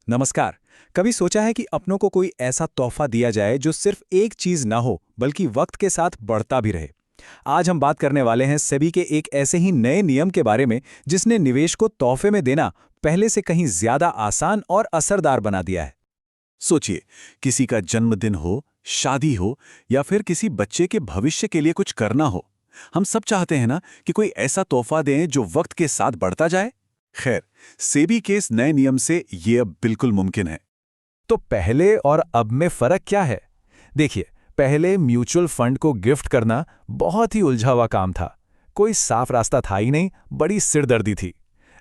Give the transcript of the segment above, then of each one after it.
नमस्कार। कभी सोचा है कि अपनों को कोई ऐसा तोहफा दिया जाए जो सिर्फ एक चीज ना हो बल्कि वक्त के साथ बढ़ता भी रहे। आज हम बात करने वाले हैं सेबी के एक ऐसे ही नए नियम के बारे में जिसने निवेश को तोहफे में देना पहले से कहीं ज्यादा आसान और असरदार बना दिया है। सोचिए, किसी का जन्मदिन हो, शादी हो या फिर किसी बच्चे के भविष्य के लिए कुछ करना हो। हम सब चाहते हैं ना कि कोई ऐसा तोहफा दें जो वक्त के साथ बढ़ता जाए। खैर, सेबी के इस नए नियम से ये अब बिल्कुल मुमकिन है। तो पहले और अब में फर्क क्या है? देखिए, पहले म्यूचुअल फंड को गिफ्ट करना बहुत ही उलझा हुआ काम था। कोई साफ रास्ता था ही नहीं, बड़ी सिरदर्दी थी।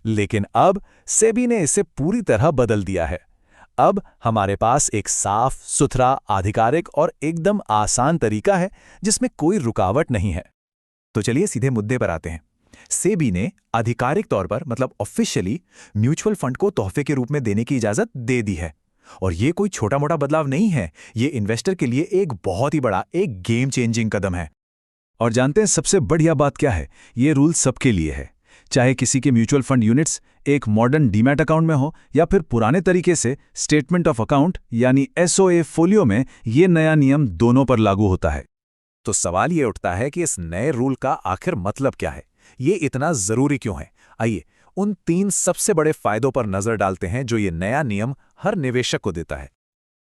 लेकिन अब सेबी ने इसे पूरी तरह बदल दिया है। अब हमारे पास एक साफ, सुथरा, आधिकारिक और एकदम आसान तरीका है जिसमें कोई रुकावट नहीं है। तो चलिए सीधे मुद्दे पर आते हैं। सेबी ने आधिकारिक तौर पर मतलब ऑफिशियली म्यूचुअल फंड को तोहफे के रूप में देने की इजाजत दे दी है। और ये कोई छोटा मोटा बदलाव नहीं है, ये इन्वेस्टर के लिए एक बहुत ही बड़ा, एक गेम चेंजिंग कदम है। और जानते हैं सबसे बढ़िया बात क्या है? ये रूल सबके लिए है। चाहे किसी के म्यूचुअल फंड यूनिट्स एक मॉडर्न डीमैट अकाउंट में हो या फिर पुराने तरीके से स्टेटमेंट ऑफ अकाउंट यानी एसओए फोलियो में, ये नया नियम दोनों पर लागू होता है। तो सवाल ये उठता है कि इस नए रूल का आखिर मतलब क्या है? ये इतना जरूरी क्यों है? आइए उन 3 सबसे बड़े फायदों पर नजर डालते हैं जो ये नया नियम हर निवेशक को देता है।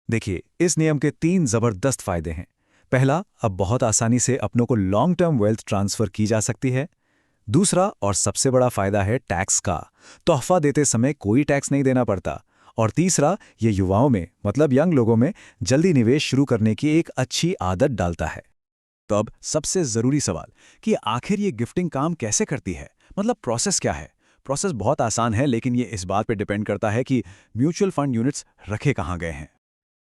देखिए, इस नियम के 3 जबरदस्त फायदे हैं। पहला, अब बहुत आसानी से अपनों को लॉन्ग टर्म वेल्थ ट्रांसफर की जा सकती है। दूसरा और सबसे बड़ा फायदा है टैक्स का। तोहफा देते समय कोई टैक्स नहीं देना पड़ता। और तीसरा, ये युवाओं में मतलब यंग लोगों में जल्दी निवेश शुरू करने की एक अच्छी आदत डालता है। तो अब सबसे जरूरी सवाल कि आखिर ये गिफ्टिंग काम कैसे करती है, मतलब प्रोसेस क्या है? प्रोसेस बहुत आसान है, लेकिन ये इस बात पर डिपेंड करता है कि म्यूचुअल फंड यूनिट्स रखे कहाँ गए हैं।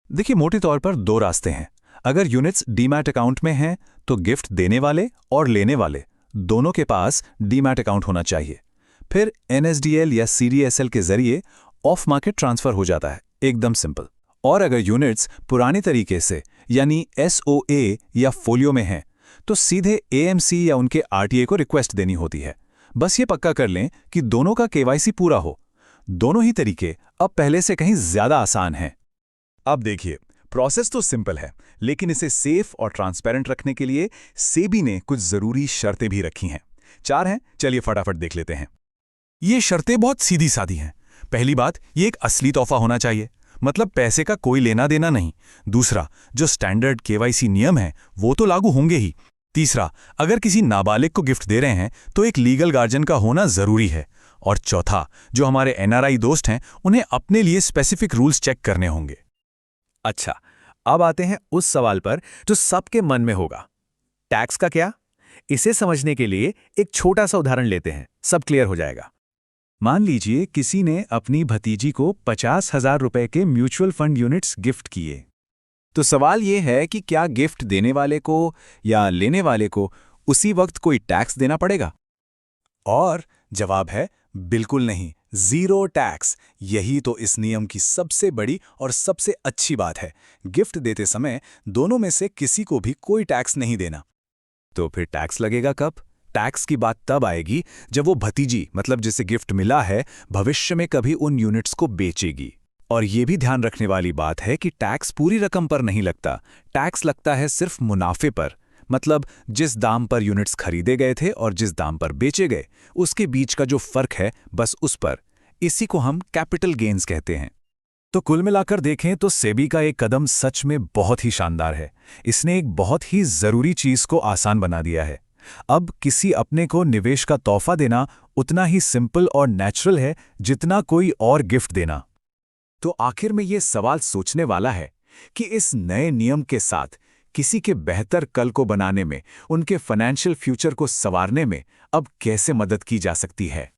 देखिए, मोटे तौर पर 2 रास्ते हैं। अगर यूनिट्स डीमैट अकाउंट में हैं तो गिफ्ट देने वाले और लेने वाले दोनों के पास डीमैट अकाउंट होना चाहिए। फिर एनएसडीएल या सीडीएसएल के जरिए ऑफ मार्केट ट्रांसफर हो जाता है, एकदम सिंपल। और अगर यूनिट्स पुराने तरीके से यानी एसओए या फोलियो में हैं तो सीधे एएमसी या उनके आरटीए को रिक्वेस्ट देनी होती है। बस ये पक्का कर लें कि दोनों का केवाईसी पूरा हो। दोनों ही तरीके अब पहले से कहीं ज्यादा आसान हैं। अब देखिए, प्रोसेस तो सिंपल है, लेकिन इसे सेफ और ट्रांसपेरेंट रखने के लिए सेबी ने कुछ जरूरी शर्तें भी रखी हैं। 4 हैं, चलिए फटाफट देख लेते हैं। ये शर्तें बहुत सीधी सादी हैं। पहली बात, ये एक असली तोहफा होना चाहिए, मतलब पैसे का कोई लेना देना नहीं। दूसरा, जो स्टैंडर्ड केवाईसी नियम है वो तो लागू होंगे ही। तीसरा, अगर किसी नाबालिग को गिफ्ट दे रहे हैं तो एक लीगल गार्जियन का होना जरूरी है। और चौथा, जो हमारे एनआरआई दोस्त हैं उन्हें अपने लिए स्पेसिफिक रूल्स चेक करने होंगे। अच्छा, अब आते हैं उस सवाल पर जो सबके मन में होगा, टैक्स का क्या? इसे समझने के लिए एक छोटा सा उदाहरण लेते हैं, सब क्लियर हो जाएगा। मान लीजिए किसी ने अपनी भतीजी को 50,000 रुपए के म्यूचुअल फंड यूनिट्स गिफ्ट किए। तो सवाल यह है कि क्या गिफ्ट देने वाले को या लेने वाले को उसी वक्त कोई टैक्स देना पड़ेगा? और जवाब है बिल्कुल नहीं, जीरो टैक्स। यही तो इस नियम की सबसे बड़ी और सबसे अच्छी बात है। गिफ्ट देते समय दोनों में से किसी को भी कोई टैक्स नहीं देना। तो फिर टैक्स लगेगा कब? टैक्स की बात तब आएगी जब वो भतीजी मतलब जिसे गिफ्ट मिला है भविष्य में कभी उन यूनिट्स को बेचेगी। और ये भी ध्यान रखने वाली बात है कि टैक्स पूरी रकम पर नहीं लगता, टैक्स लगता है सिर्फ मुनाफे पर। मतलब जिस दाम पर यूनिट्स खरीदे गए थे और जिस दाम पर बेचे गए उसके बीच का जो फर्क है, बस उस पर। इसी को हम कैपिटल गेन्स कहते हैं। तो कुल मिलाकर देखें तो सेबी का एक कदम सच में बहुत ही शानदार है। इसने एक बहुत ही जरूरी चीज को आसान बना दिया है। अब किसी अपने को निवेश का तोहफा देना उतना ही सिंपल और नेचुरल है जितना कोई और गिफ्ट देना। तो आखिर में ये सवाल सोचने वाला है कि इस नए नियम के साथ किसी के बेहतर कल को बनाने में, उनके फाइनेंशियल फ्यूचर को संवारने में अब कैसे मदद की जा सकती है।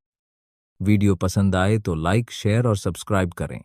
वीडियो पसंद आए तो लाइक, शेयर और सब्सक्राइब करें।